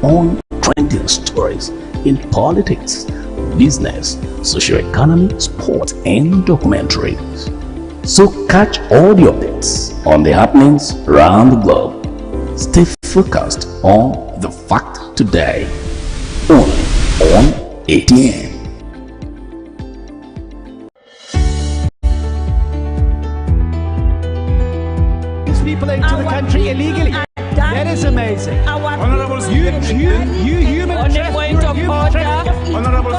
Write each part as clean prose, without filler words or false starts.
on trending stories in politics, business, socio-economy, sport, and documentaries. So catch all the updates on the happenings around the globe. Stay focused on the fact today, only on ATN. People into the country illegally. That is amazing. Honorable you human trafficker. Honorable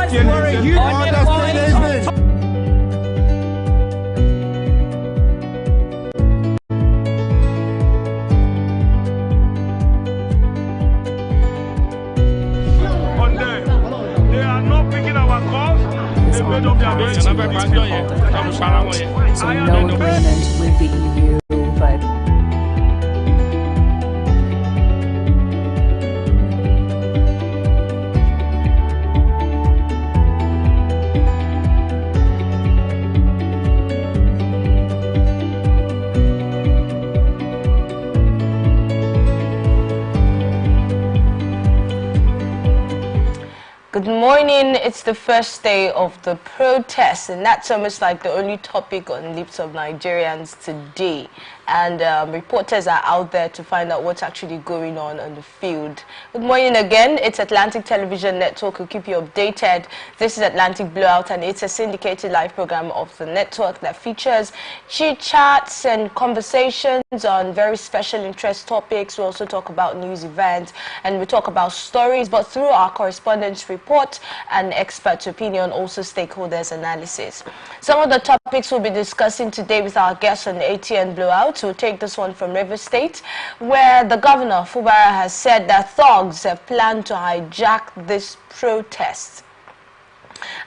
they are not picking our calls. They made up their minds. So no agreement with the EU, but Good morning. It's the first day of the protest, and that's almost like the only topic on lips of Nigerians today. And reporters are out there to find out what's actually going on the field. Good morning again. It's Atlantic Television Network. We'll keep you updated. This is Atlantic Blowout, and it's a syndicated live program of the network that features chit-chats and conversations on very special interest topics. We also talk about news events, and we talk about stories, but through our correspondence report and expert opinion, also stakeholders analysis. Some of the topics we'll be discussing today with our guests on ATN Blowout. We'll take this one from River State, where the governor, Fubara, has said that thugs have planned to hijack this protest.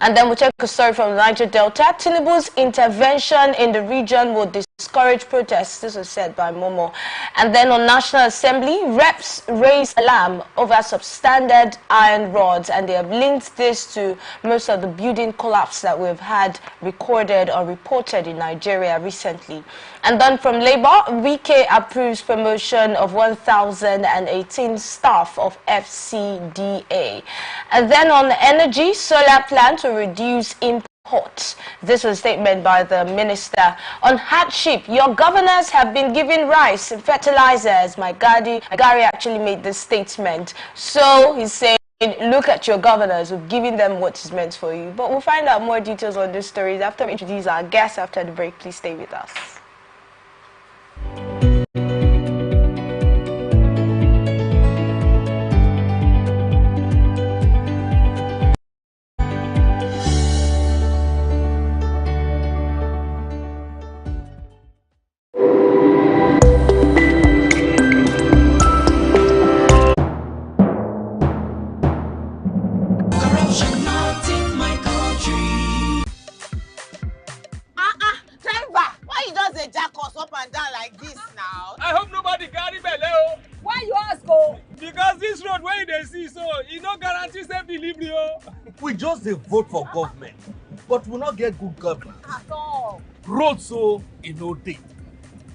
And then we'll take a story from the Niger Delta. Tinubu's intervention in the region will discourage protests. This was said by Momo. And then on National Assembly, reps raise alarm over substandard iron rods, and they have linked this to most of the building collapse that we've had recorded or reported in Nigeria recently. And then from Labour, Wike approves promotion of 1,018 staff of FCDA. And then on energy, solar plan to reduce imports. This was a statement by the minister. On hardship, your governors have been giving rice and fertilizers. Gary actually made this statement. So he's saying, look at your governors, we've given them what is meant for you. But we'll find out more details on this story after we introduce our guests after the break. Please stay with us. We just vote for government, but we not get good government at all. Roads so no day,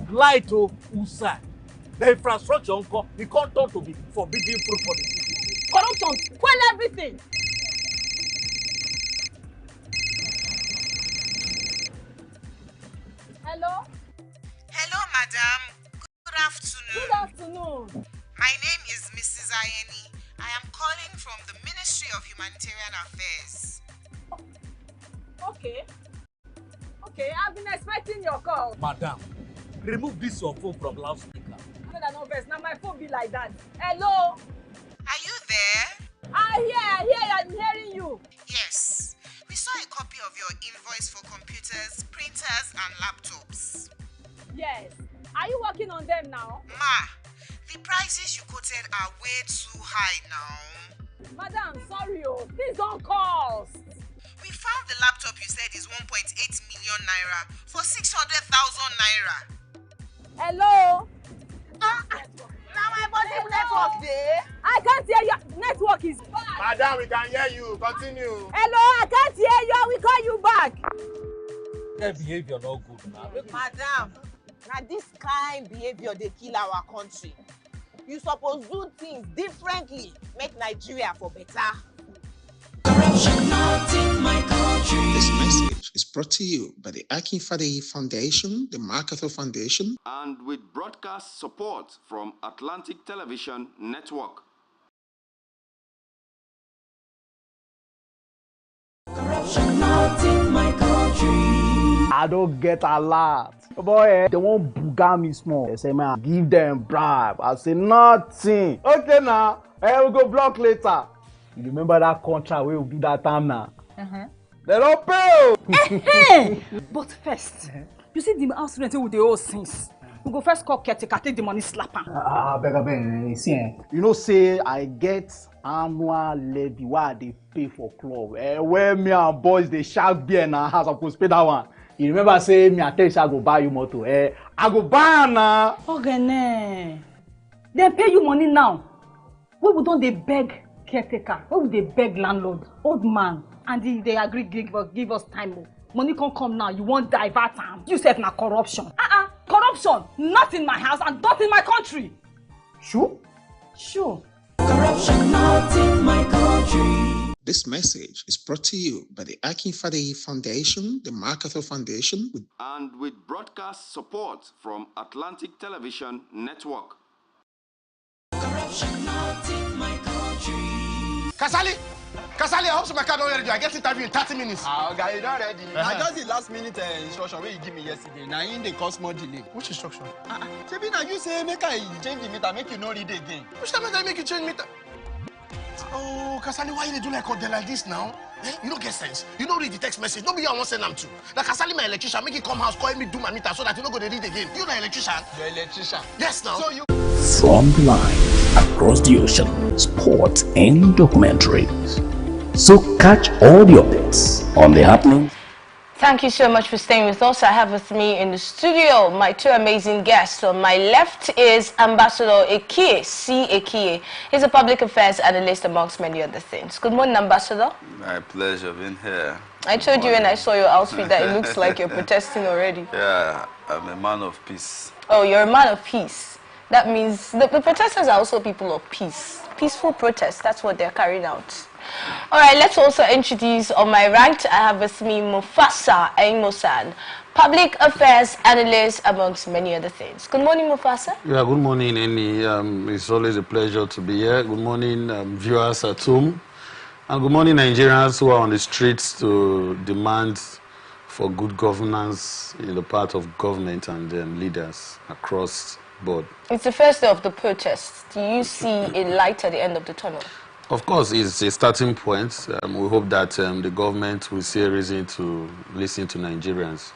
light outside, the infrastructure it can't turn to be forbidden fruit for the city. Corruption, spoil everything. Hello? Hello, madam. Good afternoon. Good afternoon. My name is Mrs. Ayeni. I am calling from the Ministry of Humanitarian Affairs. Okay, I've been expecting your call. Madam, remove this your phone from loudspeaker. Now my phone be like that. Hello? Are you there? I'm hearing you. Yes. We saw a copy of your invoice for computers, printers, and laptops. Yes. Are you working on them now? Ma, the prices you quoted are way too high now. Madam, sorry, please don't cost. We found the laptop you said is 1.8 million naira for 600,000 naira. Hello? Now my body network there. I can't hear you. Network is bad. Madam, we can hear you. Continue. Hello, I can't hear you. We call you back. That behavior not good now. Madam, now this kind behavior they kill our country. You suppose do things differently. Make Nigeria for better. Corruption not in my country. This message is brought to you by the Akinfade Foundation, the MacArthur Foundation, and with broadcast support from Atlantic Television Network. Corruption not in my country. I don't get a lot. Boy, they won't booga me small. They say, man, give them bribe. I say, nothing. Okay, now, we'll go block later. You remember that contract we will do that time now? They don't pay. But first, you see the house rent with the old since. We go first call caretaker, take the money, slap am. Beg, see, you know, say I get annual levy why they pay for club. Where me and boys they shark beer in our house, I supposed pay that one. You remember say me I tell you I go buy you motor. I go buy now. Okay, they pay you money now. We don't they beg caretaker? Why would they beg landlord, old man, and they agree give us time? Money can't come now. You won't divert time. You said na corruption. Corruption not in my house and not in my country. Sure. Corruption not in my country. This message is brought to you by the Akinfade Foundation, the MacArthur Foundation, and with broadcast support from Atlantic Television Network. Corruption not in my country. Kasali, I hope so my car don't ready. I get interview in 30 minutes. Okay, you don't ready. I just the last minute instruction where you give me yesterday. Now in the cause more delay. Which instruction? Maybe now you say make I change the meter, make you not read again. Which time I make you change meter? Oh, Kasali, why you do like this now? You don't get sense. You don't read the text message. Nobody I want send them to. Like Kasali, my electrician, make it come house, call me do my meter so that you don't go to read again. You the electrician? The electrician. Yes, now. So you. From the line across the ocean, sports and documentaries. So catch all the updates on the happenings. Thank you so much for staying with us. I have with me in the studio my two amazing guests. On my left is Ambassador Ekie, C. Ekie. He's a public affairs analyst amongst many other things. Good morning, Ambassador. My pleasure being here. I told you when I saw your outfit that it looks like you're protesting already. Yeah, I'm a man of peace. Oh, you're a man of peace. That means the protesters are also people of peace. Peaceful protest, that's what they're carrying out. All right, let's also introduce on my right, I have with me Mufasa Aimosan, public affairs analyst amongst many other things. Good morning, Mufasa. Yeah, good morning, Annie. It's always a pleasure to be here. Good morning, viewers at home. And good morning, Nigerians who are on the streets to demand for good governance in the part of government and leaders across board. It's the first day of the protest. Do you see a light at the end of the tunnel? Of course, it's a starting point. We hope that the government will see a reason to listen to Nigerians.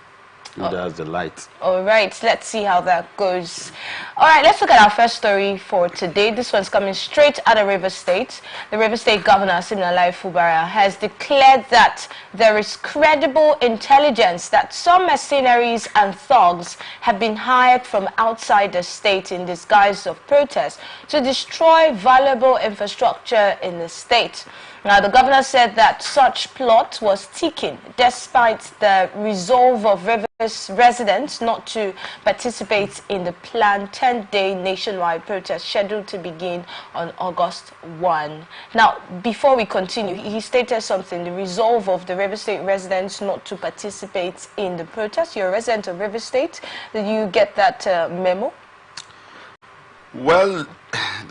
That's the light. All right, let's see how that goes. All right, let's look at our first story for today. This one's coming straight out of River State. The River State Governor, Siminalayi Fubara, has declared that there is credible intelligence that some mercenaries and thugs have been hired from outside the state in disguise of protest to destroy valuable infrastructure in the state. Now, the governor said that such plot was ticking despite the resolve of Rivers residents not to participate in the planned 10-day nationwide protest scheduled to begin on August 1. Now, before we continue, he stated something, the resolve of the River State residents not to participate in the protest. You're a resident of River State. Did you get that memo? Well,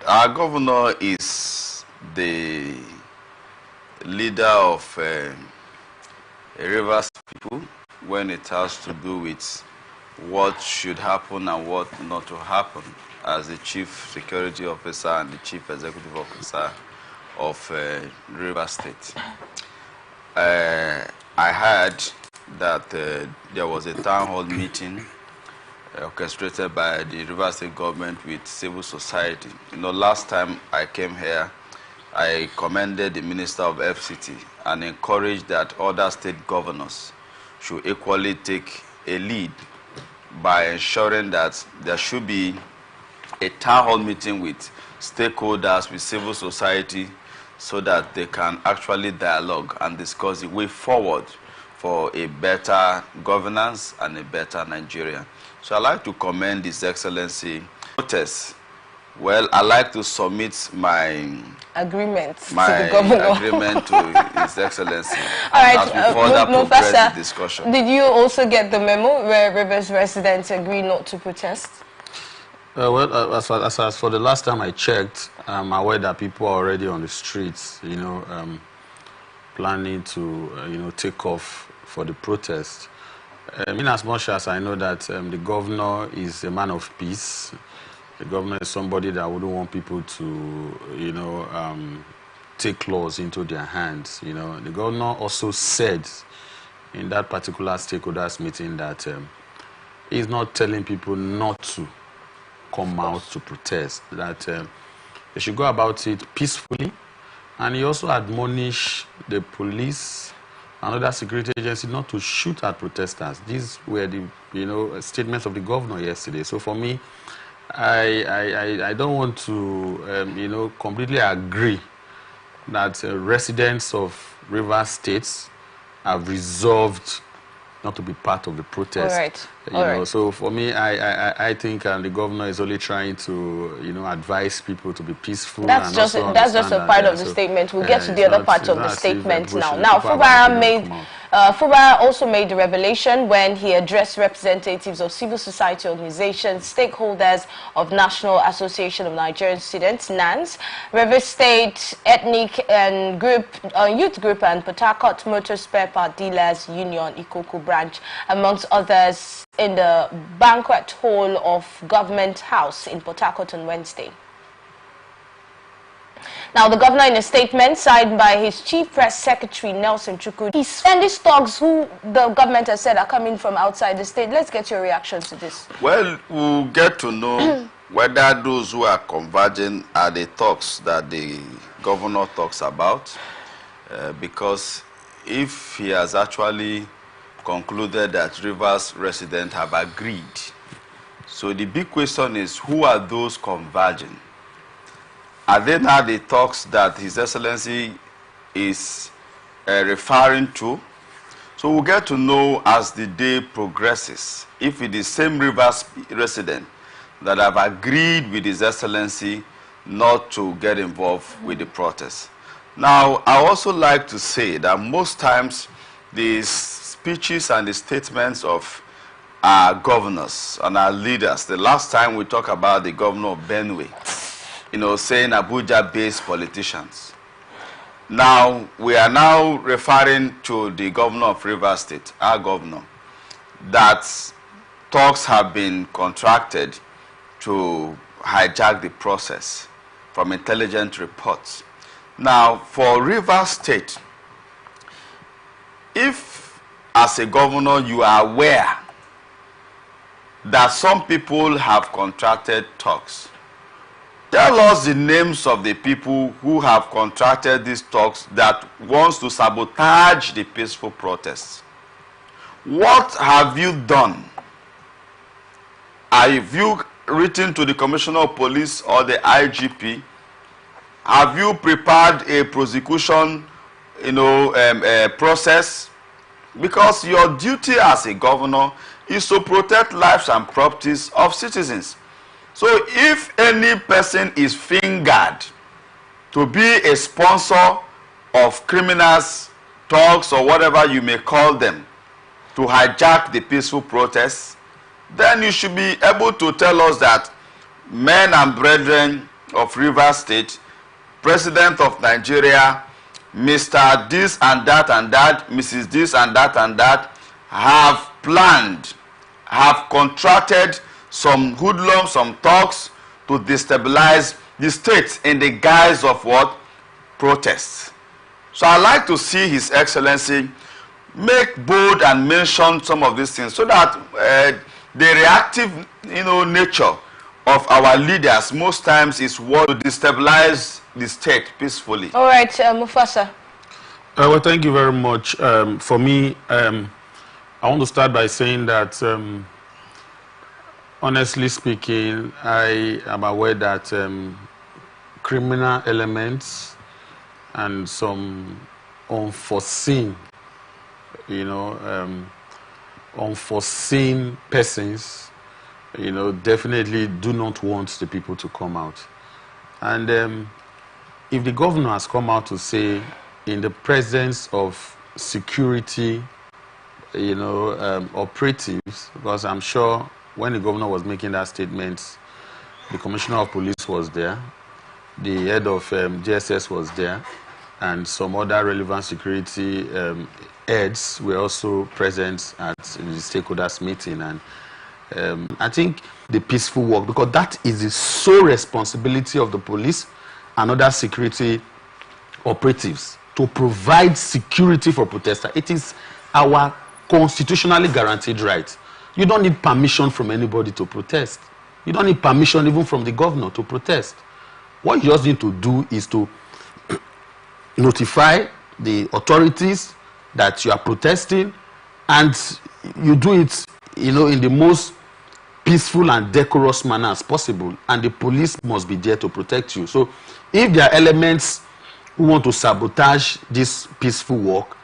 our governor is the leader of Rivers people when it has to do with what should happen and what not to happen as the chief security officer and the chief executive officer of Rivers State. I heard that there was a town hall meeting orchestrated by the Rivers State government with civil society. You know, last time I came here, I commended the Minister of FCT and encouraged that other state governors should equally take a lead by ensuring that there should be a town hall meeting with stakeholders, with civil society, so that they can actually dialogue and discuss the way forward for a better governance and a better Nigeria. So I'd like to commend His Excellency. Protest Well, I like to submit my agreement to the governor. Agreement to His Excellency. All right, as we further progress the discussion. Did you also get the memo where Rivers residents agree not to protest? Well, as for the last time I checked, I'm aware that people are already on the streets, you know, planning to, you know, take off for the protest. In as much as I know that the governor is a man of peace, the governor is somebody that wouldn't want people to, you know, take laws into their hands. You know, the governor also said in that particular stakeholders meeting that he's not telling people not to come out to protest, that they should go about it peacefully. And he also admonished the police and other security agencies not to shoot at protesters. These were the, you know, statements of the governor yesterday. So for me, I don't want to, you know, completely agree that residents of Rivers States have resolved not to be part of the protest. All right. You know, so for me, I think the governor is only trying to, you know, advise people to be peaceful. That's just a part of the statement. We'll get to the other part of the statement now. Now, Fubara also made the revelation when he addressed representatives of civil society organizations, stakeholders of National Association of Nigerian Students, NANS, Rivers State Ethnic and Youth Group, and Port Harcourt Motor Spare Part Dealers Union, Ikoku branch, amongst others, in the banquet hall of Government House in Port Harcourt on Wednesday. Now, the governor, in a statement signed by his chief press secretary, Nelson Chukwu, and these talks who the government has said are coming from outside the state. Let's get your reactions to this. Well, we'll get to know whether those who are converging are the talks that the governor talks about, because if he has actually concluded that Rivers residents have agreed, so the big question is, who are those converging? Are they now the talks that His Excellency is referring to? So we'll get to know as the day progresses if it is same Rivers resident that have agreed with His Excellency not to get involved with the protest. Now, I also like to say that most times the speeches and the statements of our governors and our leaders, the last time we talked about the governor of Benue, you know, saying Abuja-based politicians. Now, we are now referring to the governor of Rivers State, our governor, that talks have been contracted to hijack the process from intelligence reports. Now, for Rivers State, if as a governor you are aware that some people have contracted talks, tell us the names of the people who have contracted these talks that wants to sabotage the peaceful protests. What have you done? Have you written to the Commissioner of Police or the IGP? Have you prepared a prosecution, you know, process? Because your duty as a governor is to protect lives and properties of citizens. So if any person is fingered to be a sponsor of criminals, thugs, or whatever you may call them, to hijack the peaceful protests, then you should be able to tell us that men and brethren of Rivers State, President of Nigeria, Mr. this and that, Mrs. this and that, have planned, have contracted some hoodlums, some thugs to destabilize the state in the guise of what? Protests. So I'd like to see His Excellency make bold and mention some of these things so that the reactive, you know, nature of our leaders most times is what to destabilize the state peacefully. All right, Mufasa. Well, thank you very much. For me, I want to start by saying that honestly speaking, I am aware that criminal elements and some unforeseen, you know, unforeseen persons you know, definitely do not want the people to come out. And if the governor has come out to say, in the presence of security, you know, operatives, because I'm sure when the governor was making that statement, the commissioner of police was there, the head of JSS was there, and some other relevant security heads were also present at the stakeholders meeting. And I think the peaceful work, because that is the sole responsibility of the police and other security operatives, to provide security for protesters. It is our constitutionally guaranteed right. You don't need permission from anybody to protest. You don't need permission even from the governor to protest. What you just need to do is to notify the authorities that you are protesting, and you do it, you know, in the most peaceful and decorous manner as possible, and the police must be there to protect you. So if there are elements who want to sabotage this peaceful work,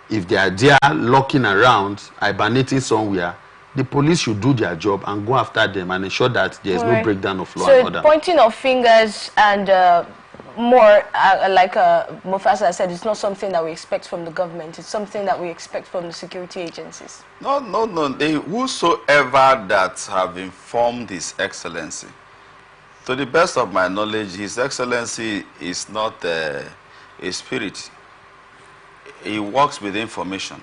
if they are there lurking around, hibernating somewhere, the police should do their job and go after them and ensure that there is no breakdown of law and order. So pointing of fingers and more, like Mufasa said, it's not something that we expect from the government. It's something that we expect from the security agencies. No. Whosoever that have informed His Excellency, to the best of my knowledge, His Excellency is not a spirit. He works with information.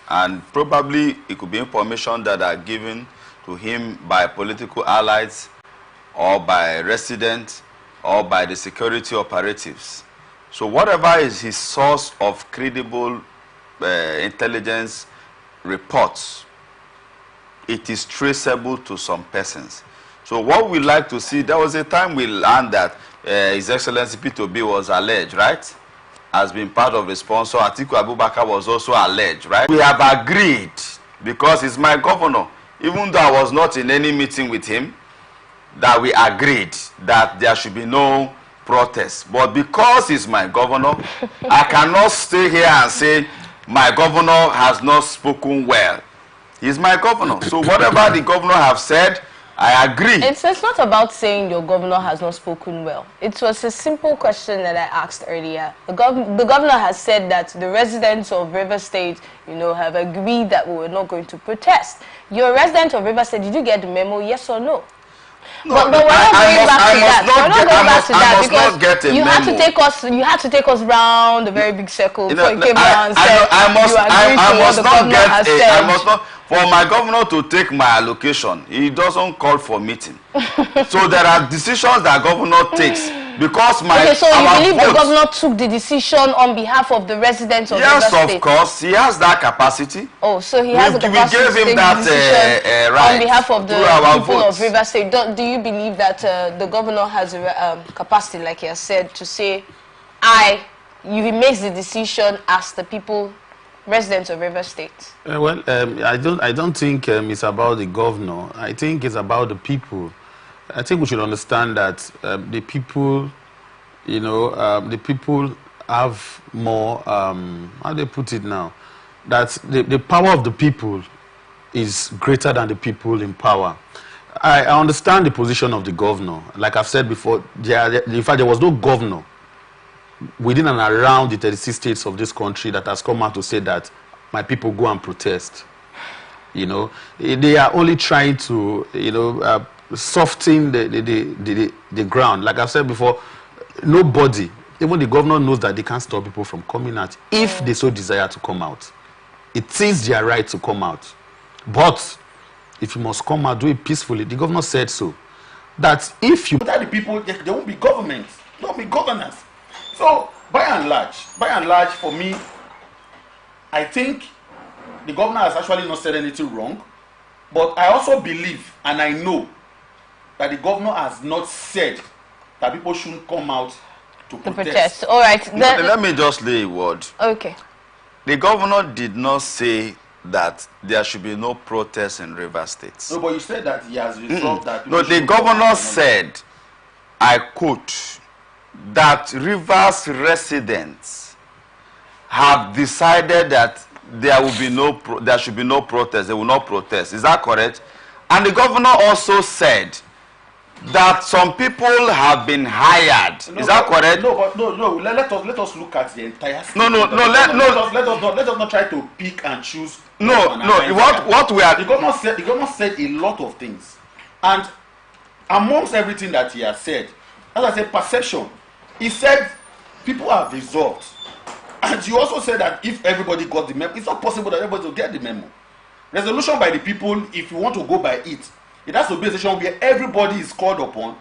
And probably it could be information that are given to him by political allies or by residents or by the security operatives. So whatever is his source of credible intelligence reports, it is traceable to some persons. So what we like to see, there was a time we learned that His Excellency P2B was alleged, right? Has been part of the sponsor. Atiku Abubakar was also alleged, right? We have agreed, because he's my governor, even though I was not in any meeting with him, that we agreed that there should be no protest. But because he's my governor, I cannot stay here and say my governor has not spoken well. He's my governor. So whatever the governor have said, I agree. It's not about saying your governor has not spoken well. It was a simple question that I asked earlier. The governor has said that the residents of River State, you know, have agreed that we were not going to protest. You're a resident of River State. Did you get the memo? Yes or no? No, but we're not going back to that. We're not going back to that because you had to take us. You had to take us round a very big circle. You know, I must not. For my governor to take my allocation, he doesn't call for meeting. So there are decisions that governor takes because my. Okay, so you believe the governor took the decision on behalf of the residents of River State? Yes, of course, he has that capacity. Oh, so he has the capacity to take the decision right on behalf of the people of River State. Do you believe that the governor has a capacity, like he has said, to say, he makes the decision as the people, residents of River State? I don't think it's about the governor. I think it's about the people. I think we should understand that the people, you know, the people have more, how do they put it now? That the power of the people is greater than the people in power. I understand the position of the governor. Like I've said before, in fact, there was no governor within and around the 36 states of this country that has come out to say that my people go and protest. You know, they are only trying to, you know, soften the ground. Like I've said before, nobody, even the governor, knows that they can't stop people from coming out if they so desire to come out. It is their right to come out. But if you must come out, do it peacefully. The governor said so. That if you without the people, there won't be government, there won't be governance. So, by and large, for me, I think the governor has actually not said anything wrong. But I also believe, and I know, that the governor has not said that people shouldn't come out to protest. All right. Then let me just lay a word. Okay. The governor did not say that there should be no protest in River State. No, but you said that he has resolved that. No, the governor said, I quote, that Rivers residents have decided that there should be no protest. They will not protest. Is that correct? And the governor also said that some people have been hired. No, is that correct? No, but no. Let us look at the entire. Let us not try to pick and choose. No. What we are. The governor said a lot of things, and amongst everything that he has said, as I said, perception. He said people have resolved, and you also said that if everybody got the memo, it's not possible that everybody will get the memo. Resolution by the people, if you want to go by it, it has to be a session where everybody is called upon,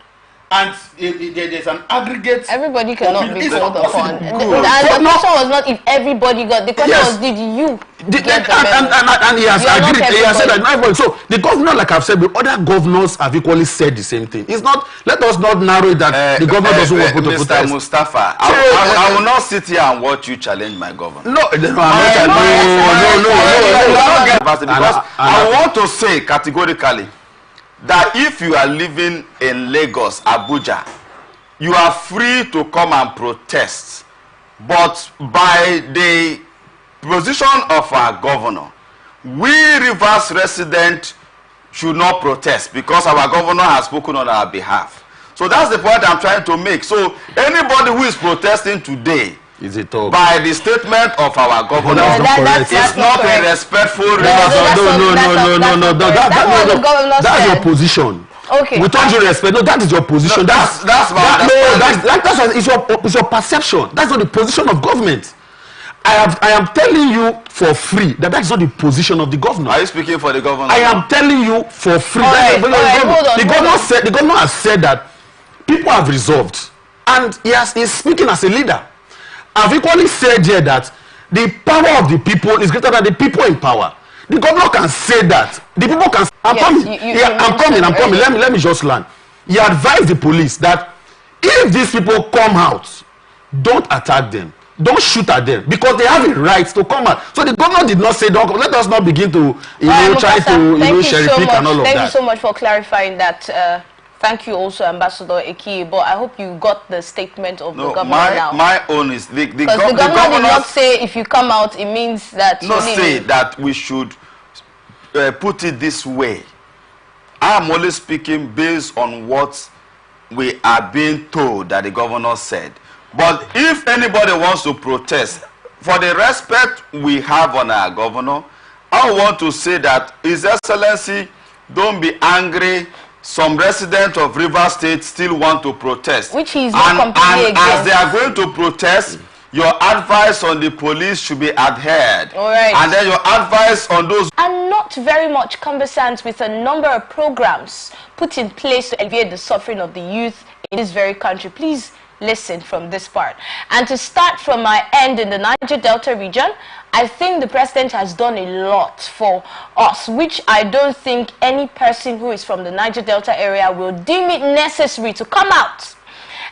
and there's an aggregate. Everybody cannot be called upon. And the question was not if everybody got. The question was, did you get the memo? And he has agreed. He has said that not everybody. So the governor, like I've said, the other governors have equally said the same thing. It's not. Let us not narrow it that the governor doesn't want to protest. Mr. Mustafa, I will not sit here and watch you challenge my governor. No. Because I want to say categorically that if you are living in Lagos, Abuja, you are free to come and protest. But by the position of our governor, we Rivers residents should not protest because our governor has spoken on our behalf. So that's the point I'm trying to make. So anybody who is protesting today, is it all? By the statement of our governor, it's not a respectful. No. That's your position. Okay. With all due respect, no, that is your position. It's your perception. That's not the position of government. I am telling you for free that is not the position of the governor. Are you speaking for the governor? I am telling you for free. The governor has said that people have resolved, and he's speaking as a leader. I've equally said here that the power of the people is greater than the people in power. The governor can say that. The people can. I'm coming. Let me just learn. He advised the police that if these people come out, don't attack them. Don't shoot at them because they have a right to come out. So the governor did not say, "Don't." Let us not begin to, try to, cherry pick and all of that. Thank you so much for clarifying that. Thank you also, Ambassador Eki. But I hope you got the statement of the governor now. My own is the governor did not say if you come out, it means that. Not say that we should put it this way. I am only speaking based on what we are being told that the governor said. But if anybody wants to protest, for the respect we have on our governor, I want to say that His Excellency, don't be angry. Some residents of Rivers State still want to protest. Which is not completely against. As they are going to protest, your advice on the police should be adhered. All right. And then your advice on those... I'm not very much conversant with a number of programs put in place to alleviate the suffering of the youth in this very country. Please listen from this part. And to start from my end in the Niger Delta region, I think the president has done a lot for us, which I don't think any person who is from the Niger Delta area will deem it necessary to come out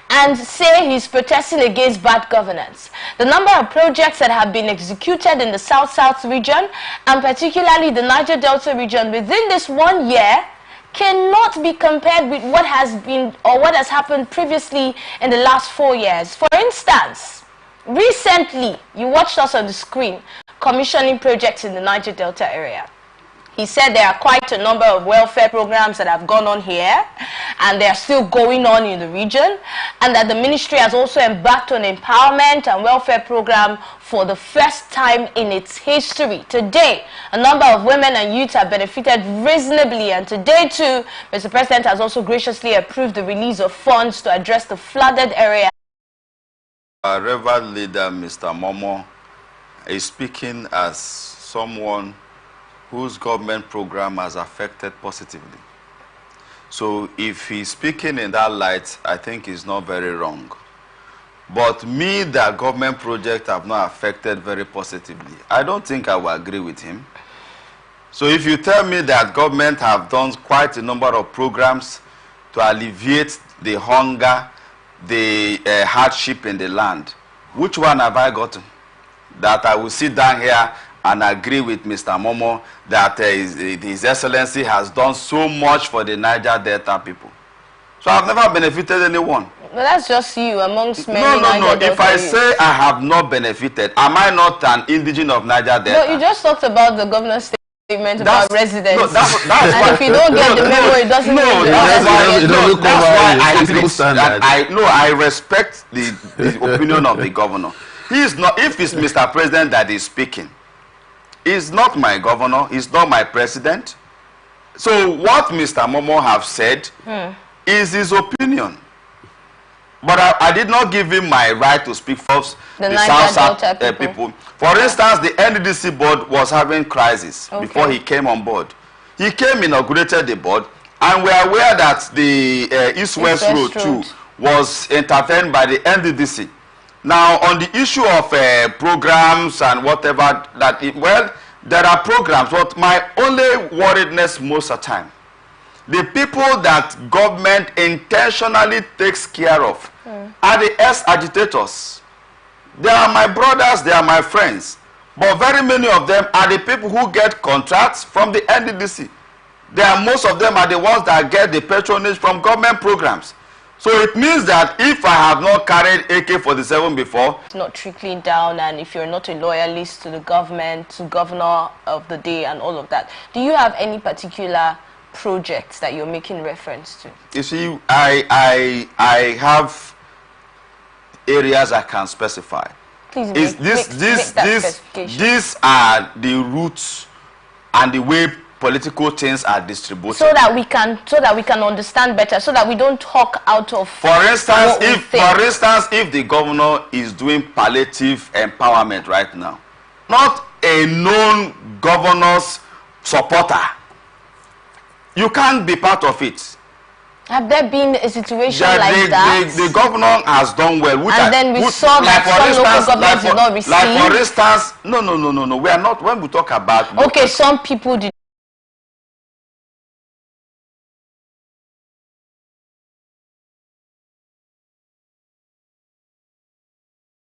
and say he's protesting against bad governance. The number of projects that have been executed in the South-South region, and particularly the Niger Delta region within this 1 year, cannot be compared with what has been or what has happened previously in the last 4 years. For instance, recently, you watched us on the screen, commissioning projects in the Niger Delta area. He said there are quite a number of welfare programs that have gone on here, and they are still going on in the region, and that the ministry has also embarked on empowerment and welfare program for the first time in its history. Today, a number of women and youths have benefited reasonably, and today too, Mr. President has also graciously approved the release of funds to address the flooded area. Our Reverend leader, Mr. Momo, is speaking as someone whose government program has affected positively. So if he's speaking in that light, I think he's not very wrong. But me, that government project have not affected very positively, I don't think I will agree with him. So if you tell me that government have done quite a number of programs to alleviate the hunger, the hardship in the land, which one have I gotten? That I will sit down here and agree with Mr. Momo that His Excellency has done so much for the Niger Delta people. So I've never benefited anyone. But that's just you amongst many. No. If I say I have not benefited, am I not an indigene of Niger Delta? No, you just talked about the governor's statement about residents. No, that's and why, if you don't get the memo, it doesn't mean that's why I respect the opinion of the governor. He is not, if it's Mr. President that is speaking, he's not my governor, he's not my president. So what Mr. Momo have said is his opinion. But I did not give him my right to speak for the South people. For instance, the NDDC board was having crisis before he came on board. He came, inaugurated the board, and we are aware that the East-West Road too was intervened by the NDDC. Now, on the issue of programs and whatever, well, there are programs, but my only worriedness most of the time, the people that government intentionally takes care of are the ex-agitators. They are my brothers, they are my friends. But very many of them are the people who get contracts from the NDDC. Most of them are the ones that get the patronage from government programs. So it means that if I have not carried AK-47 before, it's not trickling down, and if you're not a loyalist to the government, to governor of the day and all of that, do you have any particular projects that you're making reference to? You see, I have areas I can specify. Please these are the routes and the way political things are distributed, so that we can understand better, so that we don't talk out of. For instance, if the governor is doing palliative empowerment right now, not a known governor's supporter, you can't be part of it. Have there been a situation like that? The governor has done well. Then we saw that some local governments did not receive. Like for instance, no. We are not, when we talk about. Okay, some people did.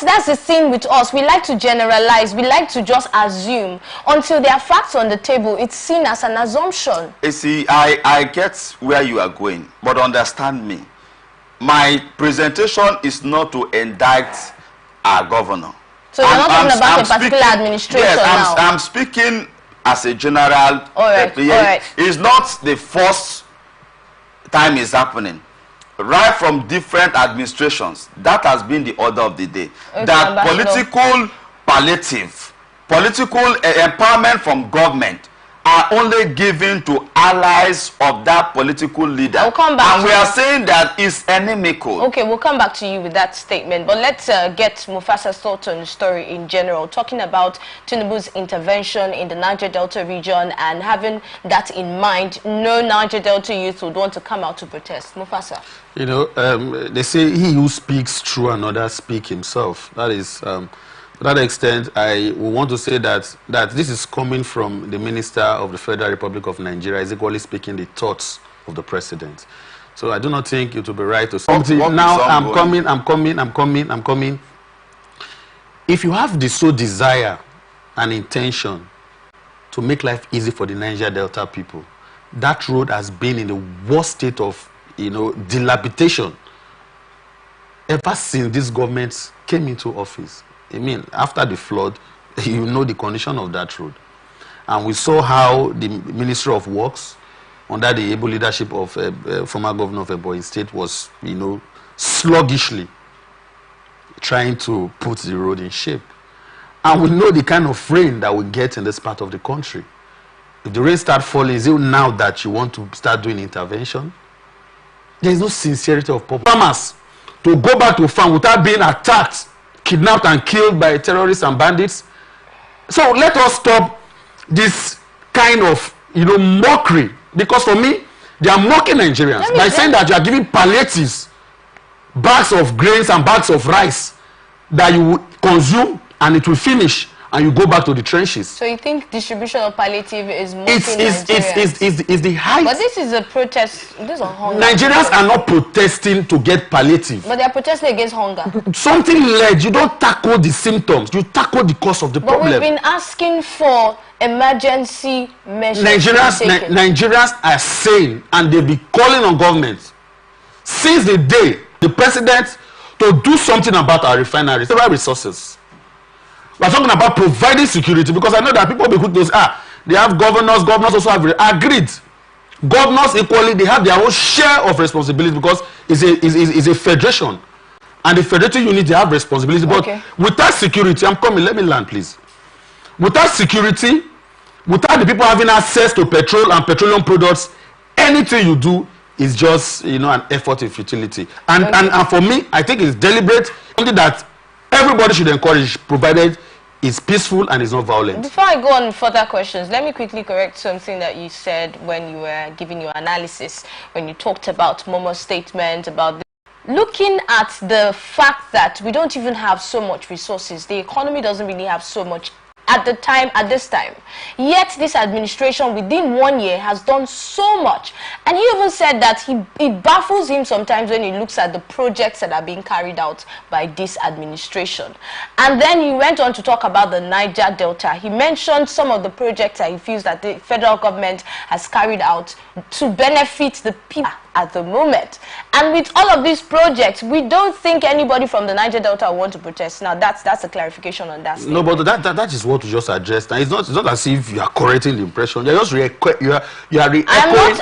That's the thing with us. We like to generalize. We like to just assume. Until there are facts on the table, it's seen as an assumption. You see, I get where you are going, but understand me. My presentation is not to indict our governor. So you're not talking about a particular administration now? I'm speaking as a general. All right. It's not the first time it's happening. Right from different administrations, that has been the order of the day. That political palliative, political empowerment from government are only given to allies of that political leader. And we are saying that it's inimical. Okay, we'll come back to you with that statement. But let's get Mufasa's thoughts on the story in general, talking about Tinubu's intervention in the Niger Delta region, and having that in mind, no Niger Delta youth would want to come out to protest. Mufasa. You know, they say he who speaks through another speak himself. That is, to that extent, I want to say that this is coming from the Minister of the Federal Republic of Nigeria, is equally speaking the thoughts of the President. So I do not think it will be right to say, now I'm coming. If you have the sole desire and intention to make life easy for the Niger Delta people, that road has been in the worst state of, dilapidation ever since this government came into office. I mean, after the flood, you know the condition of that road. And we saw how the Ministry of Works, under the able leadership of former governor of Ebonyi State, was, sluggishly trying to put the road in shape. And we know the kind of rain that we get in this part of the country. If the rain starts falling, is it now that you want to start doing intervention? There is no sincerity of purpose. Farmers to go back to farm without being attacked, kidnapped and killed by terrorists and bandits. So let us stop this kind of mockery, because for me they are mocking Nigerians by saying that you are giving palliatives, bags of grains and bags of rice that you will consume and it will finish and you go back to the trenches. So you think distribution of palliative is mocking Nigerians? It's the height. But this is a protest. This is hunger. Nigerians are not protesting to get palliative. But they are protesting against hunger. Something led. You don't tackle the symptoms. You tackle the cause of the problem. But we've been asking for emergency measures. Nigerians are saying, and they'll be calling on government since the day the president to do something about our refineries, several resources. We're talking about providing security, because I know that people will be quick to say, they have governors. Governors also have agreed. Governors equally, they have their own share of responsibility because it's a federation. And the federative unit, they have responsibility. But without security, I'm coming, let me land, please. Without security, without the people having access to petrol and petroleum products, anything you do is just, an effort in futility. And for me, I think it's deliberate, something that everybody should encourage, provided it's peaceful and it's not violent. Before I go on with further questions, let me quickly correct something that you said when you were giving your analysis, when you talked about Momo's statement about looking at the fact that we don't even have so much resources. The economy doesn't really have so much at this time. Yet this administration within 1 year has done so much. And he even said that it baffles him sometimes when he looks at the projects that are being carried out by this administration. And then he went on to talk about the Niger Delta. He mentioned some of the projects that he feels that the federal government has carried out to benefit the people at the moment. And with all of these projects, we don't think anybody from the Niger Delta will want to protest. Now that's a clarification on that statement. No, but that is what we just addressed. And it's not as if you are correcting the impression. You're just re-echoing. You are re-echoing.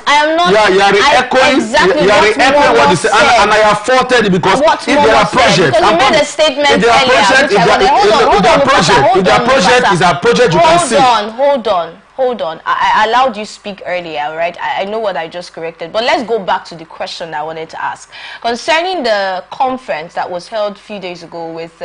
I am not. You are re-echoing. Exactly you are re-echoing what you said. And I have faulted it because if there are projects, because you made a statement earlier. If there are projects, is a project you can see. Hold on. I allowed you speak earlier, right? I know what I just corrected. But let's go back to the question I wanted to ask. Concerning the conference that was held a few days ago with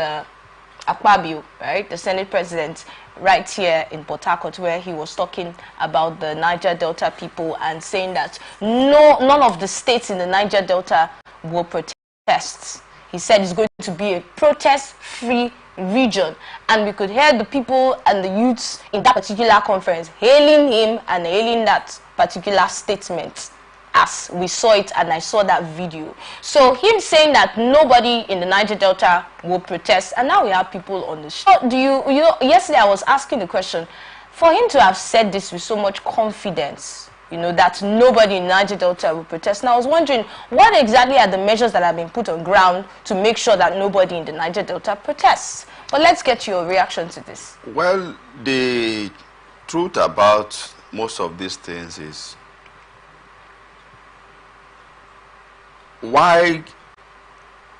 Akpabio, right? The Senate President, right here in Port Harcourt, where he was talking about the Niger Delta people and saying that none of the states in the Niger Delta will protest. He said it's going to be a protest-free region, and we could hear the people and the youths in that particular conference hailing him and hailing that particular statement as we saw it, and I saw that video. So him saying that nobody in the Niger Delta will protest, and now we have people on the show. Yesterday I was asking the question, for him to have said this with so much confidence, that nobody in Niger Delta will protest. Now I was wondering, what exactly are the measures that have been put on ground to make sure that nobody in the Niger Delta protests? But let's get your reaction to this. Well, the truth about most of these things is, why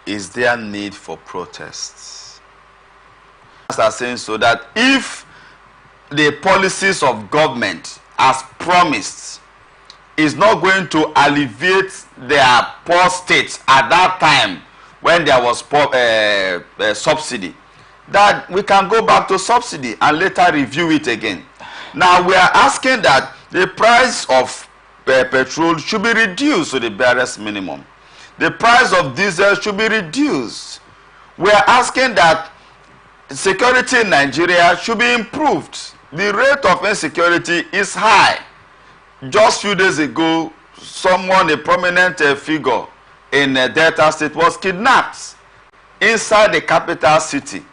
is there need for protests? Are saying so that if the policies of government as promised is not going to alleviate their poor states at that time when there was subsidy, that we can go back to subsidy and later review it again. Now we are asking that the price of petrol should be reduced to the barest minimum. The price of diesel should be reduced. We are asking that security in Nigeria should be improved. The rate of insecurity is high. Just a few days ago, a prominent figure in Delta State was kidnapped inside the capital city.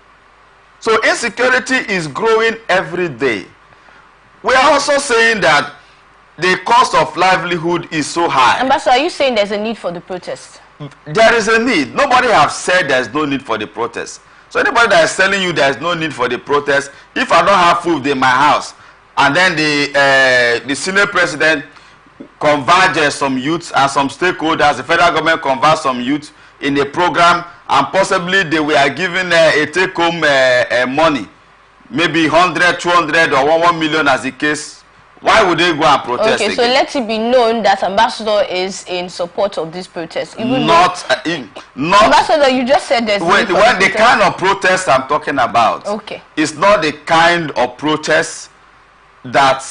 So insecurity is growing every day. We are also saying that the cost of livelihood is so high. Ambassador, are you saying there's a need for the protest? There is a need. Nobody has said there's no need for the protest. So anybody that is telling you there's no need for the protest, if I don't have food in my house, and then the senior president converges some youths and some stakeholders, the federal government converges some youths in a program, and possibly they were given a take-home money, maybe 100, 200, or 1 million as the case. Why would they go and protest again? So let it be known that Ambassador is in support of this protest. Even not Ambassador, you just said there's when the kind of protest I'm talking about, it's not the kind of protest that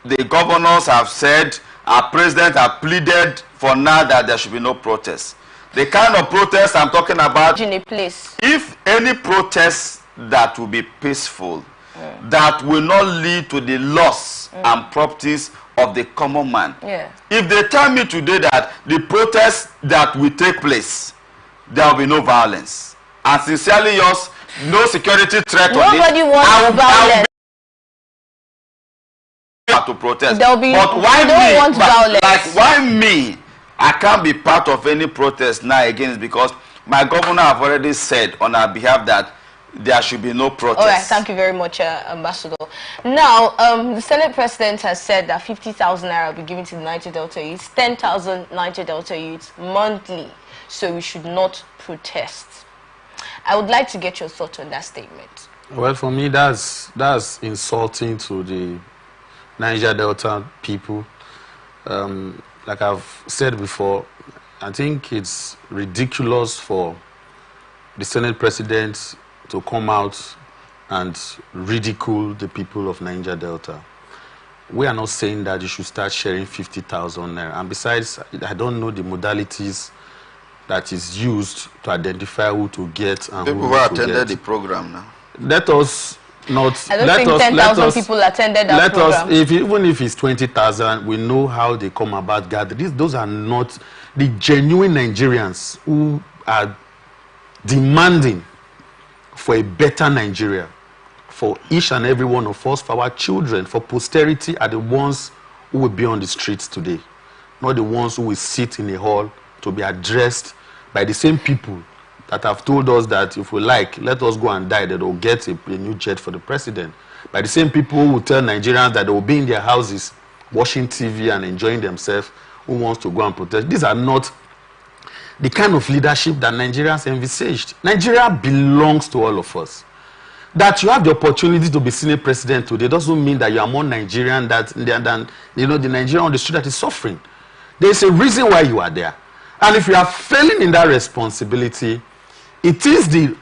the governors have said, our president have pleaded for now that there should be no protest. The kind of protest I'm talking about, in a place. If any protest that will be peaceful, that will not lead to the loss and properties of the common man. If they tell me today that the protest that will take place, there will be no violence, and sincerely yours, no security threat on it, nobody wants violence. To protest. But why me? Want violence. Like, why me? I can't be part of any protest now again, because my governor have already said on our behalf that there should be no protest. All right, thank you very much, Ambassador. Now, the Senate President has said that 50,000 naira will be given to the Niger Delta youths, 10,000 Niger Delta youths monthly, so we should not protest. I would like to get your thoughts on that statement. Well, for me, that's insulting to the Niger Delta people. Like I've said before, I think it's ridiculous for the Senate President to come out and ridicule the people of Niger Delta. We are not saying that you should start sharing 50,000 naira. And besides, I don't know the modalities that is used to identify who to get and people who who to attended get. the program now. Let us not. I don't think 10,000 people attended that program. Even if it's 20,000, we know how they come about gathering. Those are not the genuine Nigerians who are demanding for a better Nigeria, for each and every one of us, for our children, for posterity, are the ones who will be on the streets today, not the ones who will sit in a hall to be addressed by the same people that have told us that if we like, let us go and die, that they'll get a new jet for the president. By the same people who will tell Nigerians that they will be in their houses watching TV and enjoying themselves, who wants to go and protest. These are not the kind of leadership that Nigerians envisaged. Nigeria belongs to all of us. That you have the opportunity to be Senate President today doesn't mean that you are more Nigerian than the Nigerian on the street that is suffering. There is a reason why you are there. And if you are failing in that responsibility, it is the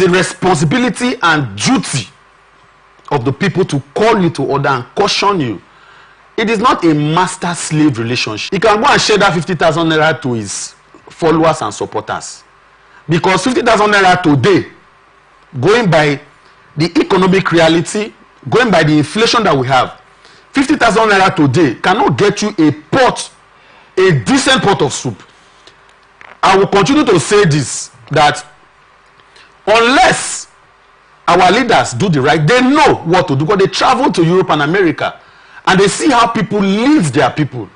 responsibility and duty of the people to call you to order and caution you. It is not a master-slave relationship. He can go and share that 50,000 naira to his followers and supporters. Because 50,000 naira today, going by the economic reality, going by the inflation that we have, 50,000 naira today cannot get you a decent pot of soup. I will continue to say this, that unless our leaders do the right, they know what to do, because they travel to Europe and America and they see how people lead their people.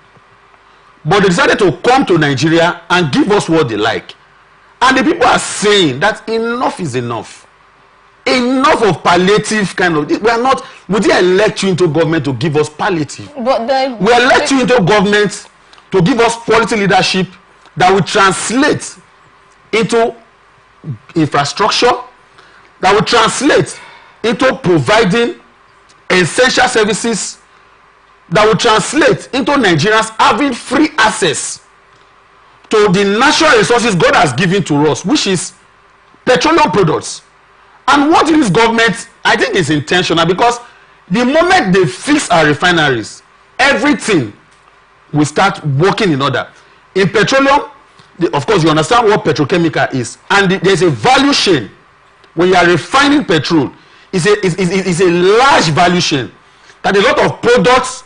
But they decided to come to Nigeria and give us what they like. And the people are saying that enough is enough. Enough of palliative kind of. We didn't elect you into government to give us palliative. But we elect you into government to give us quality leadership that will translate into infrastructure, that will translate into providing essential services, that will translate into Nigerians having free access to the natural resources God has given to us, which is petroleum products. And what this government, I think, is intentional, because the moment they fix our refineries, everything will start working in order. In petroleum, of course, you understand what petrochemical is, and there's a value chain. When you are refining petrol, it's a large value chain, that a lot of products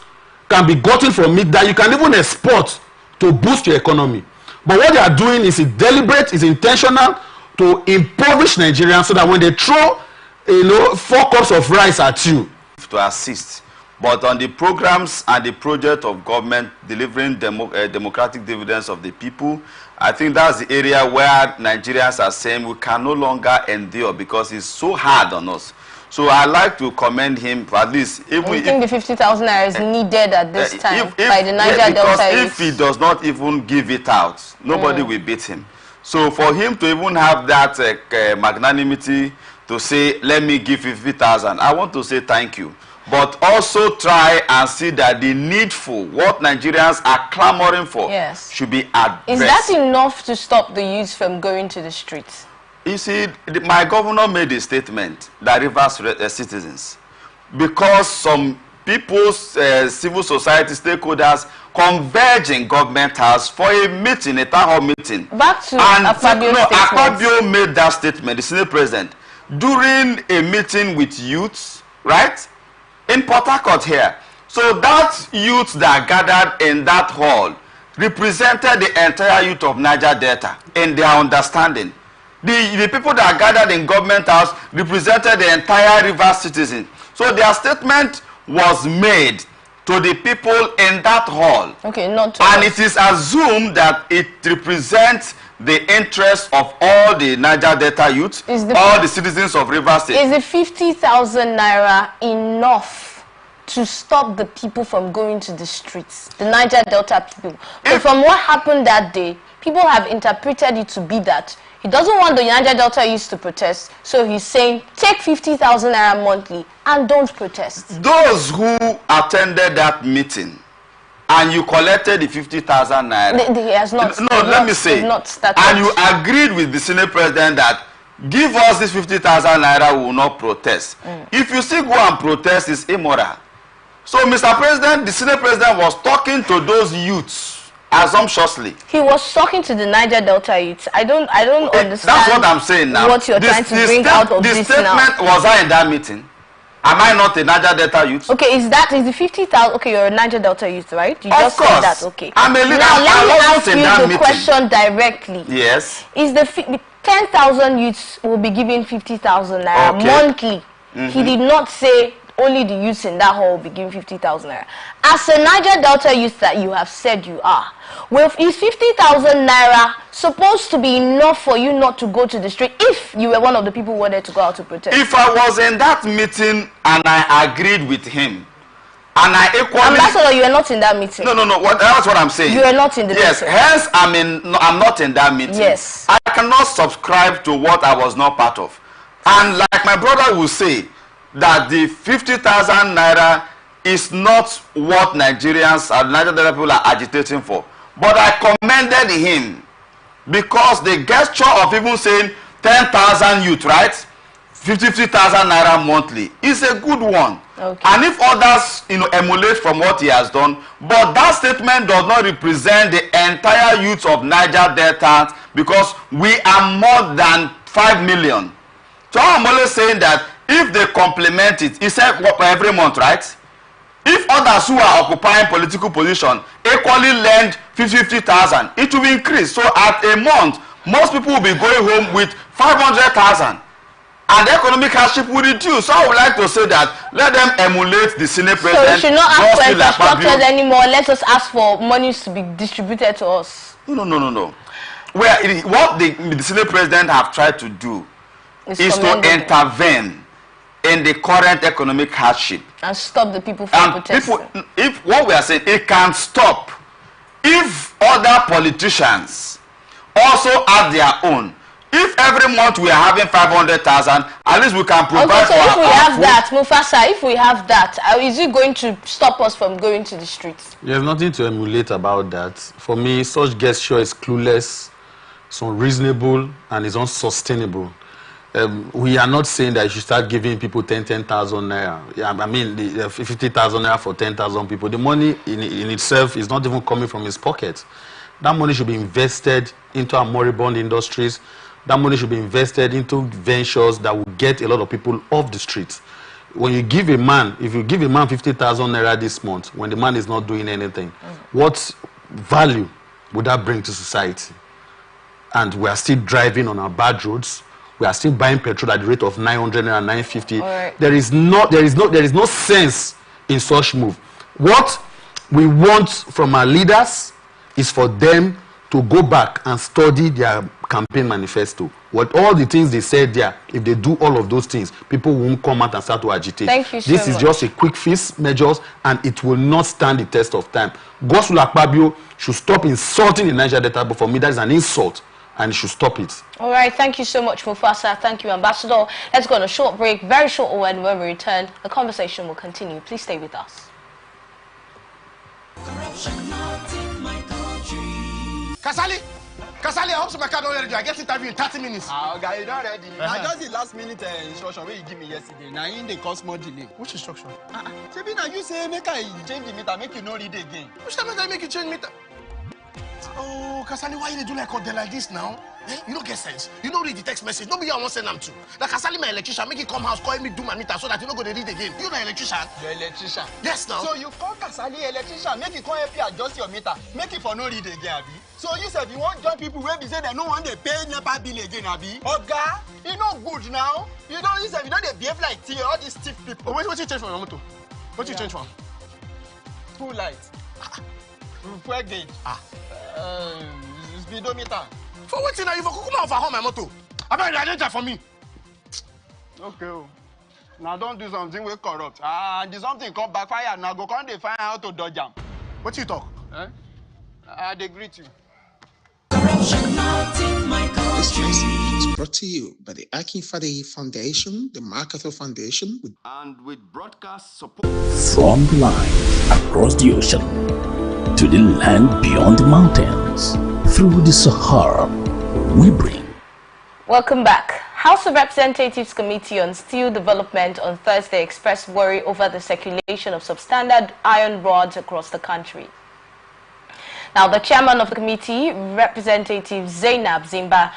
can be gotten from it that you can even export to boost your economy. But what they are doing is deliberate, is intentional, to impoverish Nigerians, so that when they throw 4 cups of rice at you, to assist. But on the programs and the project of government delivering democratic dividends of the people, I think that's the area where Nigerians are saying we can no longer endure, because it's so hard on us. So I like to commend him for at least. If you think the 50,000 naira is needed at this time by the Niger Delta? Because if he does not even give it out, nobody will beat him. So for him to even have that magnanimity to say, let me give 50,000, I want to say thank you. But also try and see that the needful, what Nigerians are clamoring for, should be addressed. Is that enough to stop the youth from going to the streets? You see, my governor made a statement that Rivers citizens, because some people's civil society stakeholders converge in government house for a meeting, a town hall meeting. Back to Akpabio's statement. Akpabio made that statement, the Senate President, during a meeting with youths, right, in Port Harcourt here. So that youth that gathered in that hall represented the entire youth of Niger Delta in their understanding. The people that gathered in government house represented the entire Rivers citizen. So their statement was made to the people in that hall. Okay, not to and us. It is assumed that it represents the interest of all the Niger Delta youth, all the citizens of Rivers State. Is the 50,000 naira enough to stop the people from going to the streets, the Niger Delta people? But from what happened that day, people have interpreted it to be that he doesn't want the Niger Delta youth to protest, so he's saying take 50,000 naira monthly and don't protest. Those who attended that meeting and you collected the 50,000 naira. He has not. Let me say. And you agreed with the Senate President that give us this 50,000 naira, we will not protest. If you still go and protest, it's immoral. So, Mr. President, the Senate President was talking to those youths assumptuously. He was talking to the Niger Delta youths. I don't understand. That's what I'm saying now. What you're trying to bring out of this now. The statement, was I in that meeting? Am I not a Niger Delta youth? Okay, is the 50,000? Okay, you're a Niger Delta youth, right? You just said that. Okay. I'm a leader. Now let me ask you the question directly. Yes. Is the 10,000 youths will be given 50,000 naira monthly? He did not say only the youths in that hall will be given 50,000 naira. As a Niger Delta youth that you have said you are, is 50,000 naira supposed to be enough for you not to go to the street if you were one of the people who wanted to go out to protest? If I was in that meeting and I agreed with him, and I equally... Ambassador, you were not in that meeting. No. That's what I'm saying. You were not in the meeting. Yes, hence I'm not in that meeting. Yes. I cannot subscribe to what I was not part of. And like my brother will say, that the 50,000 naira is not what Nigerians and Nigerian people are agitating for. But I commended him because the gesture of even saying 10,000 youth, right? 50,000 naira monthly is a good one. Okay. And if others, emulate from what he has done, but that statement does not represent the entire youth of Niger Delta because we are more than 5 million. So I'm always saying that if they complement it, he said every month, right? If others who are occupying political position equally lend 50,000, it will increase. So at a month, most people will be going home with 500,000. And the economic hardship will reduce. So I would like to say that let them emulate the Senate President. So we should not ask for infrastructure anymore. Let us ask for monies to be distributed to us. No. What the Senate President have tried to do is to intervene in the current economic hardship and stop the people from protesting. If what we are saying, it can stop if other politicians also add their own. If every month we are having 500,000, at least we can provide for if we have that, Mufasa, if we have that, is it going to stop us from going to the streets? There's nothing to emulate about that. For me, such gesture is clueless, it's unreasonable, and it's unsustainable. We are not saying that you should start giving people 10,000 naira. Yeah, I mean, the 50,000 naira for 10,000 people. The money in itself is not even coming from his pocket. That money should be invested into our moribund industries. That money should be invested into ventures that will get a lot of people off the streets. When you give a man, if you give a man 50,000 naira this month, when the man is not doing anything, what value would that bring to society? And we are still driving on our bad roads. We are still buying petrol at the rate of 900 and 950. Right. There is no sense in such move. What we want from our leaders is for them to go back and study their campaign manifesto. What all the things they said there, if they do all of those things, people won't come out and start to agitate. Thank you so This is much. just a quick fix measures, and it will not stand the test of time. Godswill Akpabio should stop insulting the Niger Delta, but for me that is an insult, and should stop it. All right, thank you so much, Mufasa. Thank you, Ambassador. Let's go on a short break, very short one. When we return, the conversation will continue. Please stay with us. Kasali, I hope my car don't ready. I get interview in 30 minutes. Okay, you don't ready. I just the last minute instruction where you give me yesterday. Now in the cause more delay. Which instruction? Shebi na you say make I change the meter, make you no read again. Which time I make you change meter? Oh, Kasali, why you do like this now? You don't get sense. You don't read the text message. Nobody I want send them to. Like Kasali, my electrician, make it come house, call me do my meter so that you don't go to read again. You the electrician? The electrician. Yes, now. So you call Kasali electrician, make it come help you adjust your meter, make it for no read again, Abi. So you said you want join people where be say they no want they pay NEPA bill again, Abi. Oga, you know good now. You don't use you know they behave like tea, all these stiff people. What you change for your motor? What you change for? Two lights. Fuel gauge. Speedometer. For waiting now, you for come out for home my motor. I better arrange for me. Okay. Now don't do something we corrupt. And something come backfire. Now go come they find how to dodge them. What you talk? They greet you. Corruption not in my country. This message is brought to you by the Akinfade Foundation, the MacArthur Foundation, and with broadcast support from the line across the ocean to the land beyond the mountains, through the Sahara, we bring. Welcome back. House of Representatives Committee on Steel Development on Thursday expressed worry over the circulation of substandard iron rods across the country. Now, the chairman of the committee, Representative Zainab Gimba,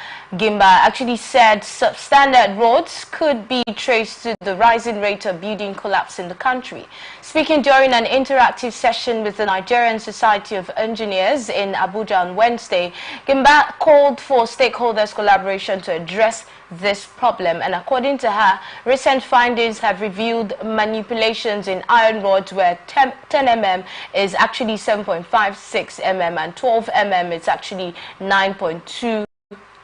actually said substandard roads could be traced to the rising rate of building collapse in the country. Speaking during an interactive session with the Nigerian Society of Engineers in Abuja on Wednesday, Gimba called for stakeholders' collaboration to address this problem, and according to her, recent findings have revealed manipulations in iron rods where 10 mm is actually 7.56 mm and 12 mm is actually 9.2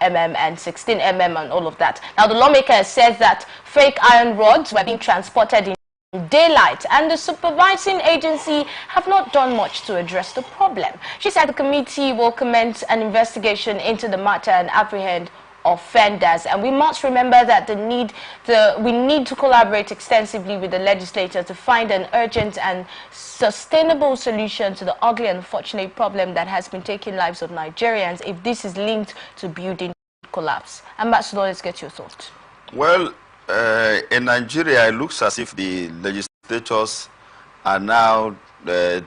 mm and 16 mm and all of that. Now, the lawmaker says that fake iron rods were being transported in daylight and the supervising agency have not done much to address the problem. She said the committee will commence an investigation into the matter and apprehend offenders, and we must remember that we need to collaborate extensively with the legislature to find an urgent and sustainable solution to the ugly and unfortunate problem that has been taking lives of Nigerians if this is linked to building collapse. Ambassador, let's get your thoughts. Well, in Nigeria, it looks as if the legislators are now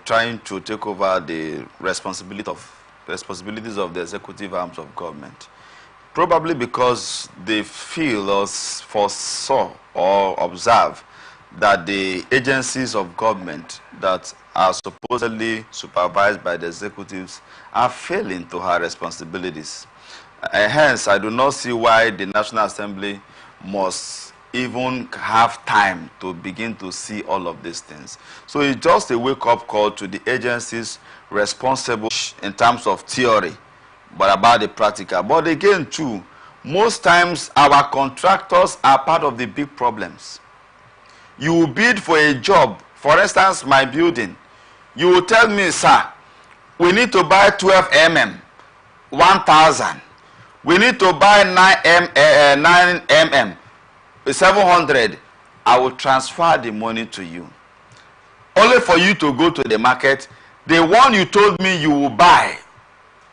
trying to take over the responsibilities of the executive arms of government. Probably because they feel or foresaw or observe that the agencies of government that are supposedly supervised by the executives are failing to her responsibilities. Hence, I do not see why the National Assembly must even have time to begin to see all of these things. So it's just a wake-up call to the agencies responsible in terms of theory, but about the practical. But again, too, most times our contractors are part of the big problems. You will bid for a job, for instance, my building. You will tell me, sir, we need to buy 12 mm, 1,000. We need to buy 9 mm, 700. I will transfer the money to you. Only for you to go to the market, the one you told me you will buy,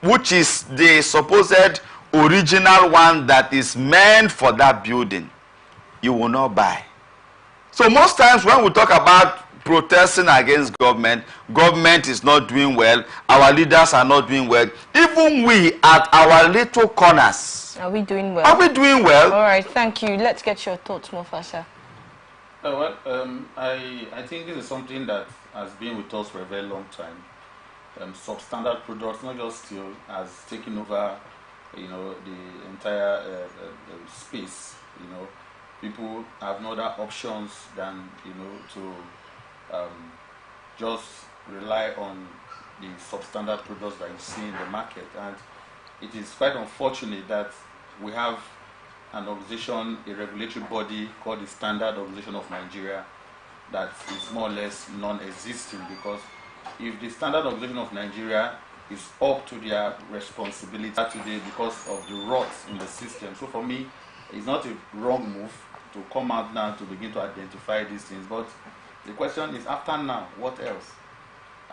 which is the supposed original one that is meant for that building, you will not buy. So most times when we talk about protesting against government, government is not doing well, our leaders are not doing well, even we at our little corners. Are we doing well? Are we doing well? All right, thank you. Let's get your thoughts, Mufasa. I think this is something that has been with us for a very long time. Substandard products, not just steel, has taken over, the entire space. People have no other options than, to just rely on the substandard products that you see in the market. And it is quite unfortunate that we have an organization, a regulatory body called the Standard Organization of Nigeria, that is more or less non-existing, because if the Standard Organization of Nigeria is up to their responsibility today because of the rots in the system. So for me, it's not a wrong move to come out now to begin to identify these things. But the question is, after now, what else?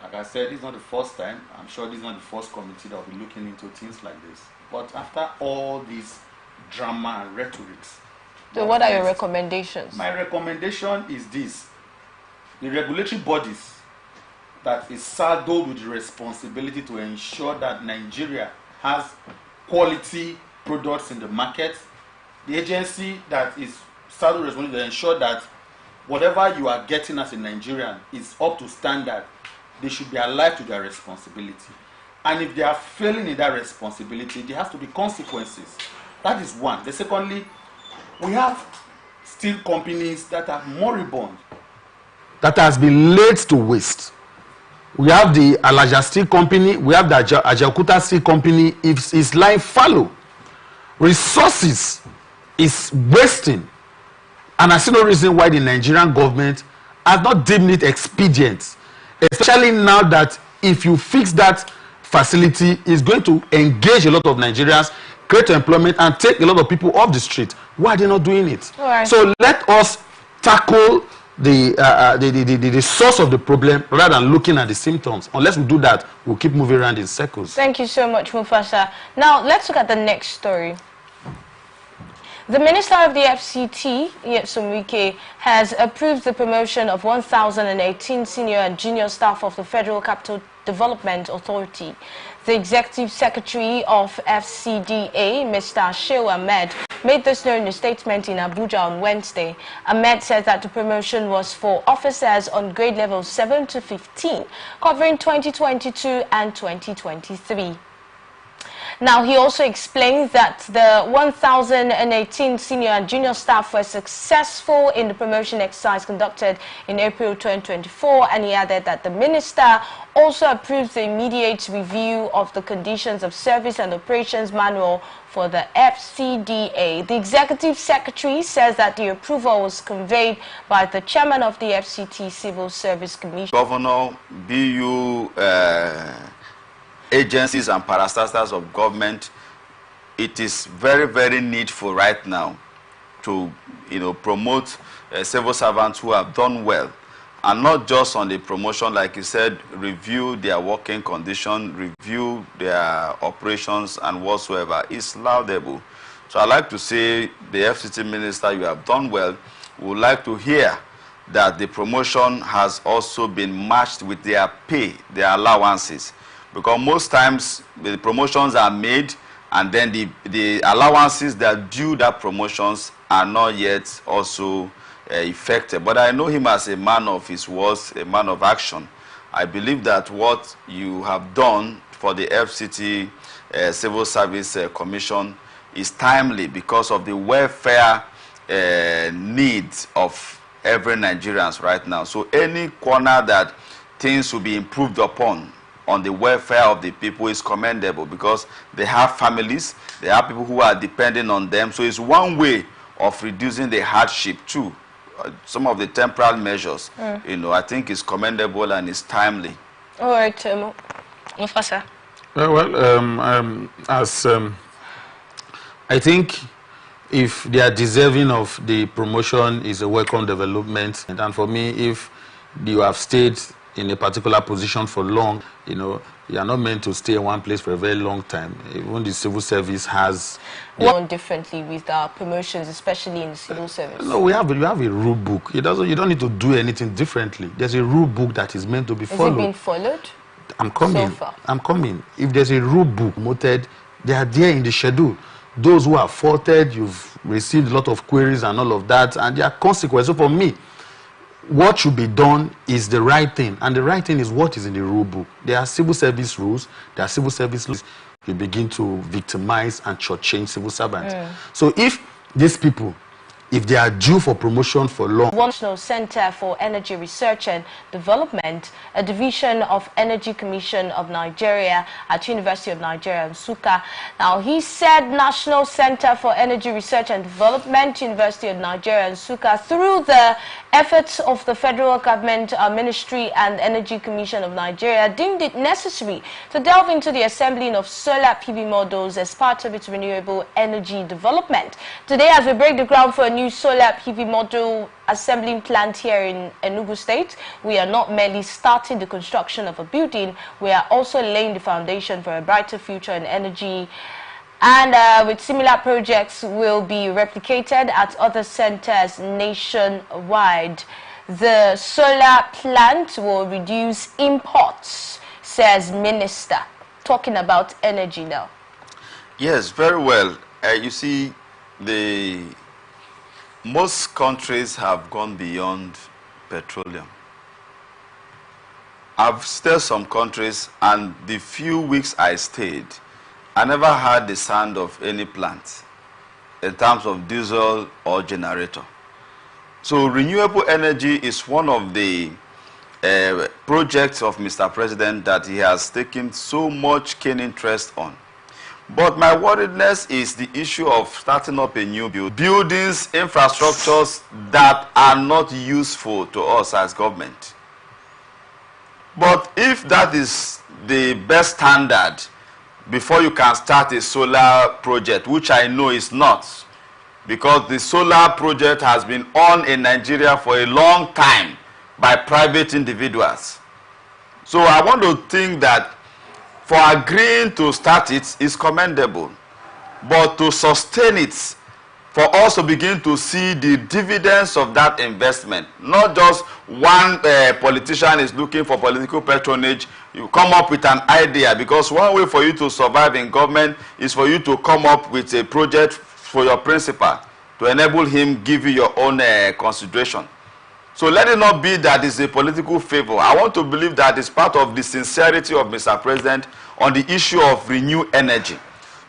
Like I said, this is not the first time. I'm sure this is not the first committee that will be looking into things like this. But after all this drama and rhetorics. So what are your recommendations? My recommendation is this. The regulatory bodies that is saddled with the responsibility to ensure that Nigeria has quality products in the market, the agency that is saddled with responsibility to ensure that whatever you are getting as a Nigerian is up to standard, they should be alive to their responsibility. And if they are failing in that responsibility, there has to be consequences. That is one. The secondly, we have steel companies that are moribund, that has been laid to waste. We have the Alaja Steel Company, we have the Ajaokuta Steel Company. It's lying fallow. resources is wasting, and I see no reason why the Nigerian government has not deemed it expedient, especially now that if you fix that facility, it's going to engage a lot of Nigerians, create employment, and take a lot of people off the street. Why are they not doing it? Right. So let us tackle the source of the problem rather than looking at the symptoms. Unless we do that, we'll keep moving around in circles. Thank you so much, Mufasa. Now, let's look at the next story. The Minister of the FCT, Nyesom Wike, has approved the promotion of 1,018 senior and junior staff of the Federal Capital Development Authority. The Executive Secretary of FCDA, Mr. Shehu Ahmed, made this known in a statement in Abuja on Wednesday. Ahmed said that the promotion was for officers on grade levels 7 to 15, covering 2022 and 2023. Now, he also explained that the 1,018 senior and junior staff were successful in the promotion exercise conducted in April 2024, and he added that the minister also approved the immediate review of the conditions of service and operations manual for the FCDA. The executive secretary says that the approval was conveyed by the chairman of the FCT Civil Service Commission. Governor, BU, agencies and parastatals of government, it is very, very needful right now to, promote civil servants who have done well, and not just on the promotion, like you said, review their working condition, review their operations and whatsoever. It's laudable. So I'd like to say, the FCT minister, you have done well. We would like to hear that the promotion has also been matched with their pay, their allowances. Because most times the promotions are made and then the allowances that due that promotions are not yet also effective. But I know him as a man of his words, a man of action. I believe that what you have done for the FCT Civil Service Commission is timely because of the welfare needs of every Nigerians right now. So any corner that things will be improved upon on the welfare of the people is commendable, because they have families, they have people who are depending on them. So it's one way of reducing the hardship too. Some of the temporal measures, I think is commendable and is timely. All right, Mufasa. I think if they are deserving of the promotion, is a welcome development. And for me, if you have stayed in a particular position for long, you are not meant to stay in one place for a very long time. Even the civil service has done differently with our promotions, especially in the civil service. No, we have a rule book. You don't need to do anything differently. There's a rule book that is meant to be followed. Is it being followed? I'm coming. So far? I'm coming. If there's a rule book noted, they are there in the schedule. Those who are faulted, you've received a lot of queries and all of that, and there are consequences. So for me, what should be done is the right thing, and the right thing is what is in the rule book. There are civil service rules, there are civil service laws. You begin to victimize and shortchange civil servants. So if these people, if they are due for promotion for long. National Center for Energy Research and Development, a division of Energy Commission of Nigeria at University of Nigeria, Nsukka. Now, he said National Center for Energy Research and Development, University of Nigeria, Nsukka, through the efforts of the federal government, Ministry and Energy Commission of Nigeria, deemed it necessary to delve into the assembling of solar PV models as part of its renewable energy development. Today, as we break the ground for a new solar PV module assembling plant here in Enugu State, we are not merely starting the construction of a building, we are also laying the foundation for a brighter future in energy. And with similar projects will be replicated at other centers nationwide. The solar plant will reduce imports, says Minister. Talking about energy now. Yes, very well. You see, most countries have gone beyond petroleum. I've stayed some countries, and the few weeks I stayed, I never heard the sound of any plant in terms of diesel or generator. So renewable energy is one of the projects of Mr. President that he has taken so much keen interest on. But my worriedness is the issue of starting up a new buildings, infrastructures that are not useful to us as government. But if that is the best standard before you can start a solar project, which I know is not, because the solar project has been on in Nigeria for a long time by private individuals. So I want to think that for agreeing to start it is commendable, but to sustain it, for us to begin to see the dividends of that investment, not just one politician is looking for political patronage, you come up with an idea, because one way for you to survive in government is for you to come up with a project for your principal to enable him give you your own consideration. So let it not be that it's a political favor. I want to believe that it's part of the sincerity of Mr. President on the issue of renewable energy.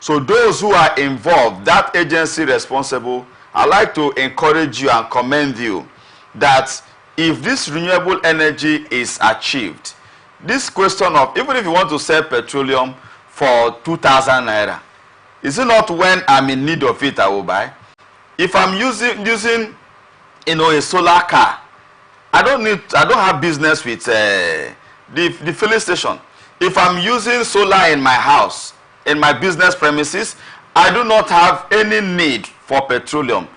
So those who are involved, that agency responsible, I'd like to encourage you and commend you that if this renewable energy is achieved, this question of, even if you want to sell petroleum for 2,000 naira, is it not when I'm in need of it I will buy? If I'm using a solar car, I don't have business with the filling station. If I'm using solar in my house, in my business premises, I do not have any need for petroleum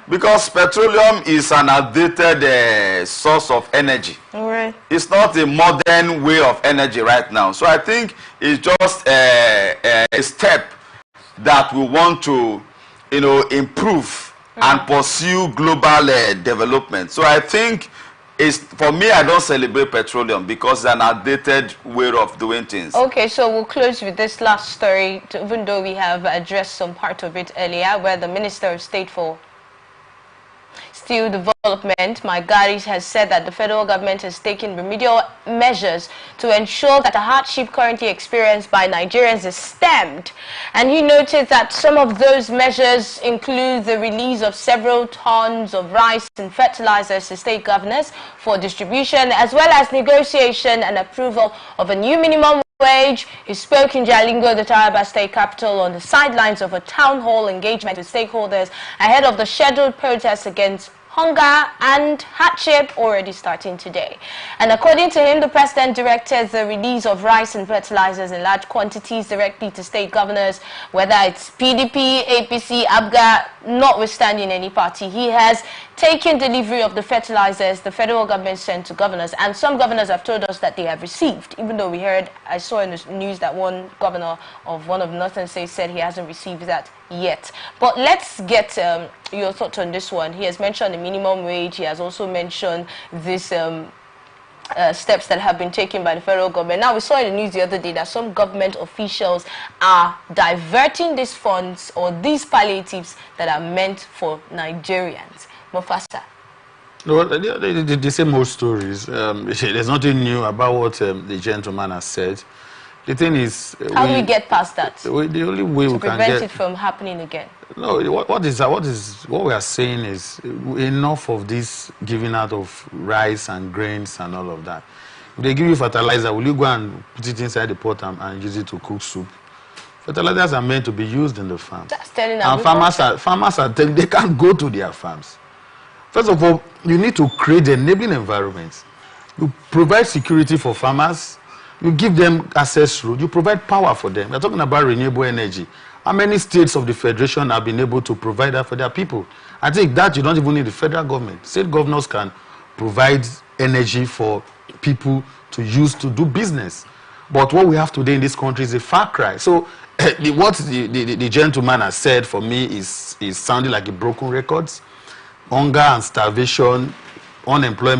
because petroleum is an outdated source of energy. Right. It's not a modern way of energy right now. So I think it's just a step that we want to, improve and pursue global development. So I think for me, I don't celebrate petroleum because it's an outdated way of doing things. Okay, so we'll close with this last story, even though we have addressed some part of it earlier, where the Minister of State for Steel Development, Mike Garis, has said that the federal government has taken remedial measures to ensure that the hardship currently experienced by Nigerians is stemmed. And he noted that some of those measures include the release of several tons of rice and fertilizers to state governors for distribution, as well as negotiation and approval of a new minimum wage. He spoke in Jalingo, the Taraba state capital, on the sidelines of a town hall engagement with stakeholders ahead of the scheduled protests against hunger and hardship already starting today. And according to him, the president directed the release of rice and fertilizers in large quantities directly to state governors, whether it's PDP, APC, ABGA, notwithstanding any party. He has taken delivery of the fertilizers the federal government sent to governors, and some governors have told us that they have received, even though I saw in the news that one governor of one of the northern states said he hasn't received that yet. But let's get your thoughts on this one. He has mentioned the minimum wage. He has also mentioned this steps that have been taken by the federal government. Now, we saw in the news the other day that some government officials are diverting these funds or these palliatives that are meant for Nigerians. Mufasa. No, they say most stories. There's nothing new about what the gentleman has said. The thing is, how do we get past that? The only way we can prevent it from happening again. No, what we are saying is enough of this giving out of rice and grains and all of that. If they give you fertilizer, will you go and put it inside the pot and use it to cook soup? Fertilizers are meant to be used in the farm. That's telling and farmers are telling they can't go to their farms. First of all, you need to create an enabling environment. You provide security for farmers. You give them access route. You provide power for them. We're talking about renewable energy. How many states of the federation have been able to provide that for their people? I think that you don't even need the federal government. State governors can provide energy for people to use to do business. But what we have today in this country is a far cry. So what the gentleman has said for me is sounding like a broken record. Hunger and starvation, unemployment.